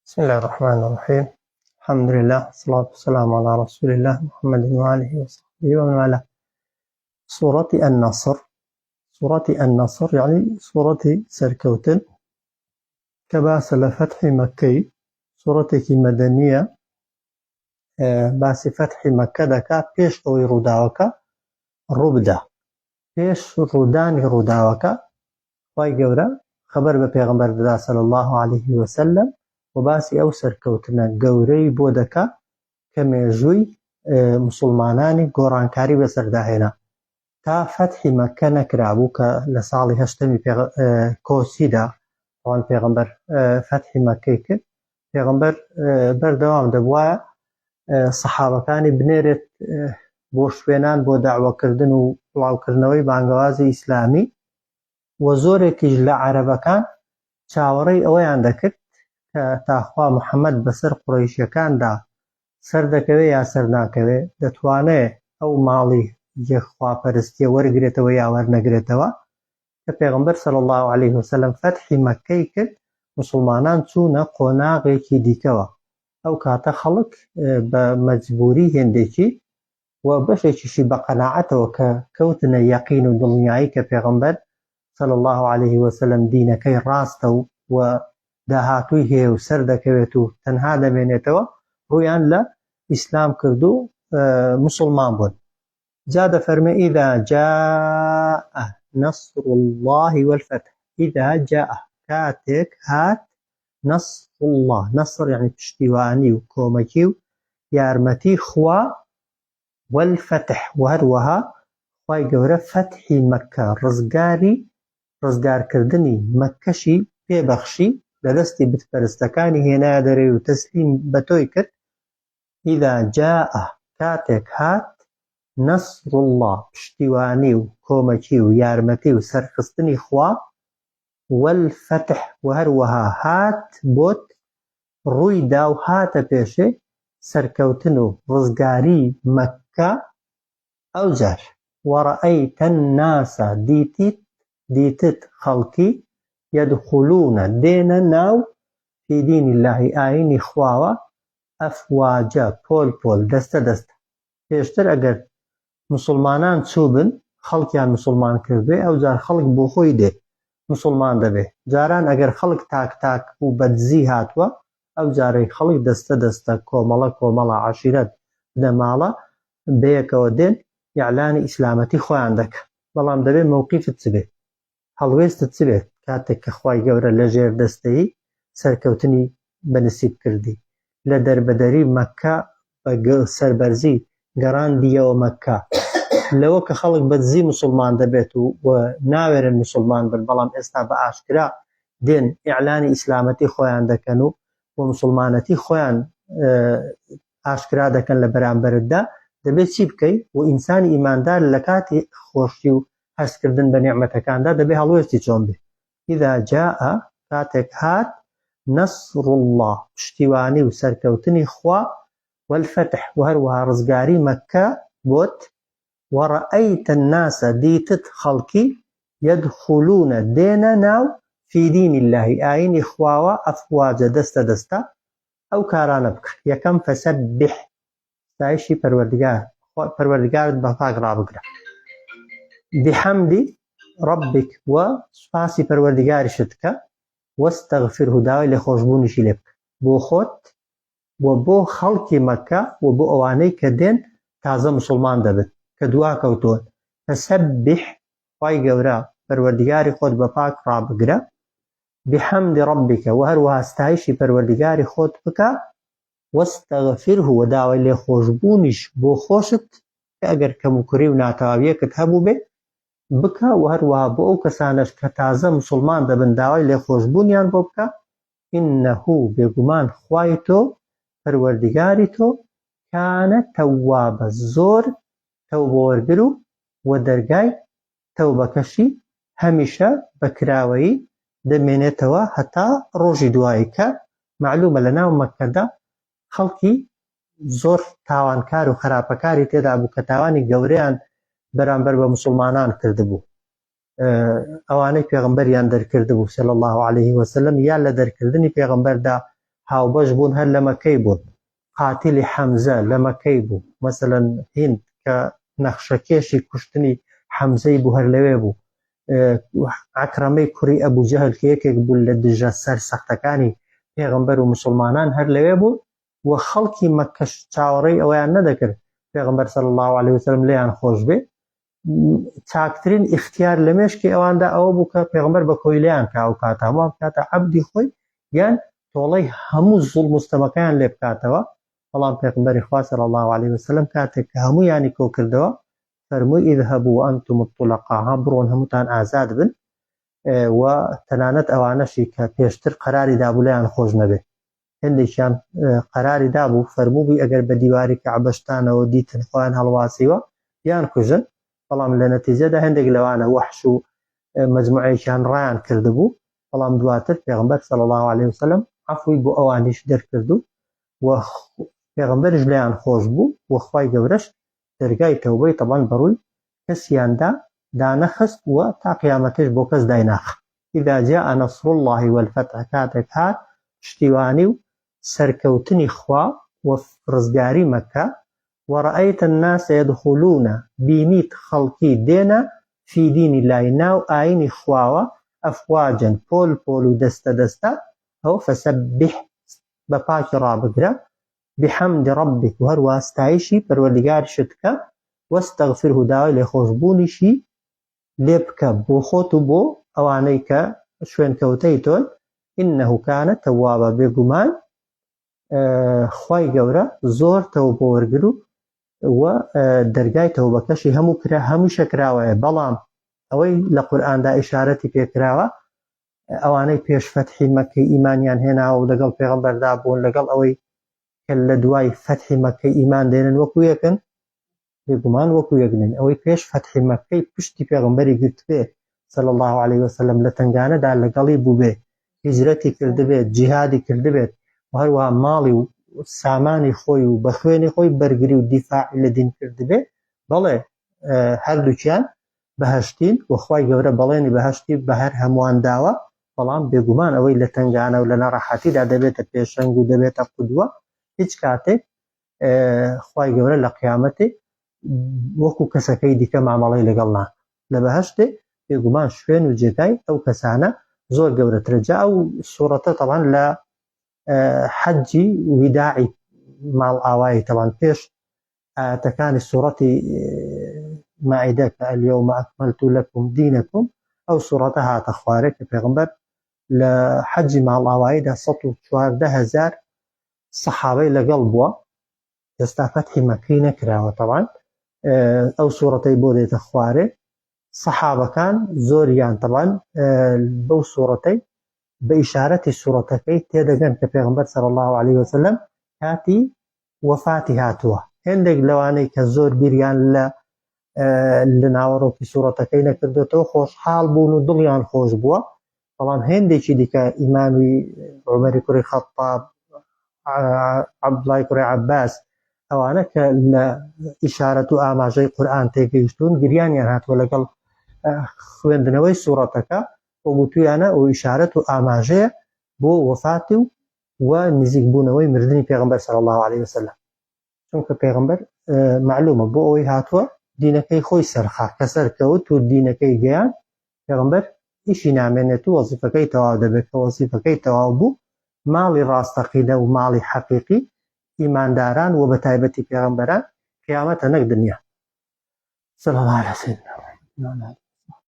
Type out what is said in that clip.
بسم الله الرحمن الرحيم. الحمد لله والصلاة والسلام على رسول الله محمد وآله وصحبه ومن والاه. سورة النصر يعني سورة سركوتن كباس لفتح مكي سورة مدنية باس فتح مكة دكا بيش أوي روداوكا ربدا بيش روداني روداوكا واي جورا خبر بپیغمبر دا صلى الله عليه وسلم وباسی ئەو سەرکەوتنە گەورەی بۆ دەکا کە مێژووی مسلمانانی گۆڕانکاری بەسەرداهێنا تا فەتحی مەکە نەکرابوو کە لە ساڵی هەشتەمی کۆچیدا ئەوان پێغەمبەر فەتحی مەکەی کرد. پێغەمبەر بەردەوام دەبوایە سەحابەکانی بنێرێت بۆ شوێنان بۆ داعوەکردن و بڵاوکردنەوەی بانگەوازی ئیسلامی و زۆرێکیش لە عەرەبەکان چاوەڕێی ئەوەیان دەکرد تاخوا محەممەد بەسەر قوڕەیشیەکاندا سەر دەکەوێت یا سەر ناکەوێت دەتوانێت ئەو ماڵی یەخواپەرستیە وەرگرێتەوە یا وەرنەگرێتەوە کە پێغەمبەر صلی الله عليه وسلم فەتحی مەکەی کرد. مسلمانان چوونە قۆناغێکی دیکەوە. ئەو کاتە خەڵک بە مەجبوری هێندێکی و بەشێکیشی بە قەناعەتەوە کە کەوتنە یەقین و دڵنیایی کە پێغەمبەر صلی الله عليه وسلم دینەکەی ڕاستە و داهاتووی هەیە و سەر دەکەوێت و تەنها دەمێنێتەوە ڕوویان لە ئیسلام کرد و مسلمان بوون. جا دەفەرمێ ئیذا جاء نصر الله والفتح. ئیذا جاء کاتێک هات نصر الله، نصر یعنی پشتیوانی و کۆمەکی و یارمەتی خوا، والفتح و هەروەها خوای گەورە فەتحی مەکە ڕزگارکردنی مەکەشی پێبەخشی لە دەستی بتپەرستەکانی هێنایە دەرێ و تەسلیم بە تۆی کرد. ئیذا جاء کاتێک هات نەسر الله پشتیوانی و کۆمەکی و یارمەتی و سەرخستنی خوا، والفتح و هەروەها هات بۆت ڕوویدا و هاتە پێشێ سەرکەوتن و ڕزگاری مەکە. ئەوجار وەڕەئەیتە الناس دیتت خەڵکی يدخلون دێنە ناو في دین الله ئاینی خواوە ئەفواجە پۆل پۆل دەستە دەستە. پێشتر ئەگەر مسلمانان چووبن خەڵکیان مسلمان کردبێ ئەوجار خەڵک بۆ خۆی دێ مسلمان دەبێ. جاران ئەگەر خەڵک تاک تاک و بەدزی هاتووە ئەوجارەی خەڵک دەستە دەستە کۆمەڵە کۆمەڵە عەشیرەت دەماڵە بەیەکەوە دێن ئیعلانی ئیسلامەتی خۆیان دەکە. بەڵام دەبێ موقیفت چ بێت، هەڵوێستت چ بێت کاتێک کە خوای گەورە لە ژێر دەستەیی سەرکەوتنی بەنسیب کردی. لە دەربەدەری مەکە بە سەربەرزی گەڕاندیەوە مەکە لەوە کە خەڵک بەدزی مسلمان دەبێت و ناوێرن مسلمان بن، بەڵام ئێستا بە ئاشکرا دێن ئیعلانی ئیسلامەتی خۆیان دەکەن و مسلمانەتی خۆیان ئاشکرا دەکەن لە بەرامبەرتدا. دەبێت چی بکەی و ئینسانی ئیماندار لە کاتی خۆشی و هەستکردن بە نیعمەتەکاندا دەبێت هەڵوێستی چۆن بێ. ئیذا جاء کاتێک هات نەسر الله پشتیوانی و سەرکەوتنی خوا، والفتح و هەروەها ڕزگاری مەکە بۆت، وەڕەئەیتە الناس دیتت خەڵکی يدخلون دێنە ناو في دین الله ئاینی خواوە ئەفواجە دەستە دەستە. ئەو کارانە بکە. یەکەم فەسەبح ستایشی پەروەردگارت بە پاک ڕابگرە، بحەمدی ربک و سوپاسی پەروەردگاریشت کە، وەستەغفرهو داوای لێخۆشبوونیشی لێ بکە بۆ خۆت و بۆ خەڵکی مەکە و بۆ ئەوانەی کە دێن تازە مسلمان دەبن کە دواکەوتۆن. فەسەبح خوای گەورە پەروەردگاری خۆت بە پاک ڕابگرە، بحەمدی ربکە و هەروەها ستایشی پەروەردگاری خۆت بکە، وەستەغفرهو و داوای لێخۆشبوونیش بۆ خۆشت کە ئەگەر کەم و کوڕی و ناتەواویەکت هەبوو بێ بکە، و هەروەها بۆ ئەو کەسانش کە تازە مسلمان دەبن داوای لێخۆشبوونیان بۆ بکە. ئینەهو بێگومان خوای تۆ پەروەردگاری تۆ کانە تەوابە زۆر تەوبە وەرگر و دەرگای تەوبەکەشی هەمیشە بەکراوەیی دەمێنێتەوە هەتا ڕۆژی دوایی کە معلومە لە ناو مەکەدا خەڵکی زۆر تاوانکار و خراپەکاری تێدا بوو کە تاوانی گەورەیان بەرامبەر بە مسلمانان کردبوو. ئەوانەی پێغەمبەریان دەرکردبوو صلی الله عليه وسلم یا لە دەرکردنی پێغەمبەردا هاوبەش بوون هەر لە مەکەی بوون قاتیلی حەمزە لە مەکەی بوو مەسەلەن هیند کە نەخشەکێشی کوشتنی حەمزەی بوو هەر لەوێ بوو عەکرەمەی کوڕی ئەبوو جەهل کە یەکێک بوو لە دژە سەر سەختەکانی پێغەمبەر و مسلمانان هەر لەوێ بوو و خەڵکی مەکەش چاوەڕێی ئەویان نەدەکرد پێغەمبەر صلی الله عليه وسلم لێیان خۆش بێ چاکترین اختیار لە مێشکی ئەواندا ئەوە بوو کە پێغەمبەر بە کۆی لێیان کا و کاتە هەمووان کاتە عەبدی خۆی یان تۆڵەی هەموو زوڵم و ستەمەکەیان لێ بکاتەوە بەڵام پێغەمبەری خوا صلی الله عليه وسلم کاتێک کە هەموویانی کۆ کردەوە فەرمووی اذهبوا وأنتم الطلقاء بڕۆن هەمووتان ئازاد بن و تەنانەت ئەوانەشی کە پێشتر قەراری دابوو لێیان خۆش نەبێ هەندێکیان قەراری دابوو فەرمووی ئەگەر بە دیواری کەعبەشتانەوە دیتن خۆیان هەڵواسیوە یان کوژن بەڵام لە نەتیجەدا هەندێک لەوانە وەحش و مەجموعەیەکیان ڕایان کردبوو بەڵام دواتر پێغەمبەر صلی الله عليه وسلم عەفوی بۆ ئەوانیش دەرکردو و پێغەمبەرش لێیان خۆش بوو و خوای گەورەش دەرگای تەوبەی تەبەن بەڕووی کەسیاندا دانەخست و تا قیامەتش بۆ کەس دایناخ ئیذا جاء نەصر الله والفتح کاتێک هات پشتیوانی و سەرکەوتنی خوا و ڕزگاری مەکە ورأيت الناس يدخلون بینیت خەڵکی دێنە في دین الله ناو ئاینی خواوە ئەفواجا پۆل پۆل و دەستە دەستە ئەو فەسەبح بە پاکی ڕابگرە بحەمد ربک و هەروە ستایشی پەروەردگارشت کە وەستەغفره داوای لێخۆشبوونیشی لێ بکە بۆ خۆت و بۆ ئەوانەی کە شوێنکەوتەی تۆن ئینەه کانە تەوابە بێگومان خوای گەورە زۆر تەوبە وەرگر و دەرگای تەوبەکەشی هەموو کرا هەموو شەکراوەیە بەڵام ئەوەی لە قورئاندا ئیشارەتی پێکراوە ئەوانەی پێش فەتحی مەککەی ئیمانیان هێناوە و لەگەڵ پێغەمبەردا بوون لەگەڵ ئەوەی کە لە دوای فەتحی مەککەی ئیمان دێنن وەکو یەکن بێگومان وەکو یەکنن ئەوەی پێش فەتحی مەککەی پشتی پێغەمبەری گرتبێ صلی الله عليه وسلم لە تنگانەدا لەگەڵی بووبێ هیجرەتی کردبێت جیهادی کردبێت و هەروەها ماڵی و سامانی خۆی و بە خوێنی خۆی بەرگری و دیفاعی لە دین کردبێ بەڵێ هەردووچیان بەهەشتین و خوای گەورە بەڵێنی بەهەشتی بە هەر هەمووان داوە بەڵام بێگومان ئەوەی لە تنگانە و لە نەڕەحەتیدا دەبێتە پێشەنگ و دەبێتە قودوە هیچ کاتێک خوای گەورە لە قیامەتێ وەکو کەسەکەی دیکە مامەڵەی لەگەڵ ناکە لە بەهەشتێ بێگومان شوێن و جێگای ئەو کەسانە زۆر گەورەترە جا ئەو سوورەتە تەبان لە حەجی ویداعی ماڵ ئاوایی تەبان پێش ئاەتەکانی سوورەتی مائیدە کە اليوم أكملت لكم دينكم ئەو سوورەتە هاتە خوارێ کە پێغەمبەر لە حەجی ماڵ ئاواییدا 114,000 سەحابەی لەگەڵ بووە ئێستا فەتحی مەککەی نەکراوە تەبان ئەو سوورەتەی بۆ دێتە خوارێ سەحابەکان زۆریان تەبان بەو سوورەتەی بە ئیشارەتی سوورەتەکەی تێدەگەن کە پێغەمبەر صلی الله عليه وسلم کاتی وەفاتی هاتووە هێندێک لەوانەی کە زۆر بیریان لە ناوەڕۆکی سوورەتەکەی نەکردێتەوە خۆشحاڵ بوون و دڵیان خۆش بووە بەڵام هێندێکی دیکە ئیمامی عومەری کوڕی خەتاب عەبدوڵای کوڕی عەباس ئەوانە کە لە ئیشارەت و ئاماژەی قورئان تێگەیشتون گریانیان هاتووە لەگەڵ خوێندنەوەی سوورەتەکە و گوتویانە ئەو ئیشارەت و ئاماژەیە بۆ وەفاتی و نزیک بوونەوەی مردنی پێغەمبەر صلی الله عليه وسلم چونکە پێغەمبەر معلومە بۆ ئەوەی هاتووە دینەکەی خۆی سەرخا کە سەرکەوت و دینەکەی گەیان پێغەمبەر ئیشی نامێنێت و وەزیفەکەی تەواو دەبێت کە وەزیفەکەی تەواو بوو ماڵی ڕاستەقینە و ماڵی حەقیقی ئیمانداران و بە تایبەتی پێغەمبەران قیامەتە نەک دنیا صلی الله عليه وسلم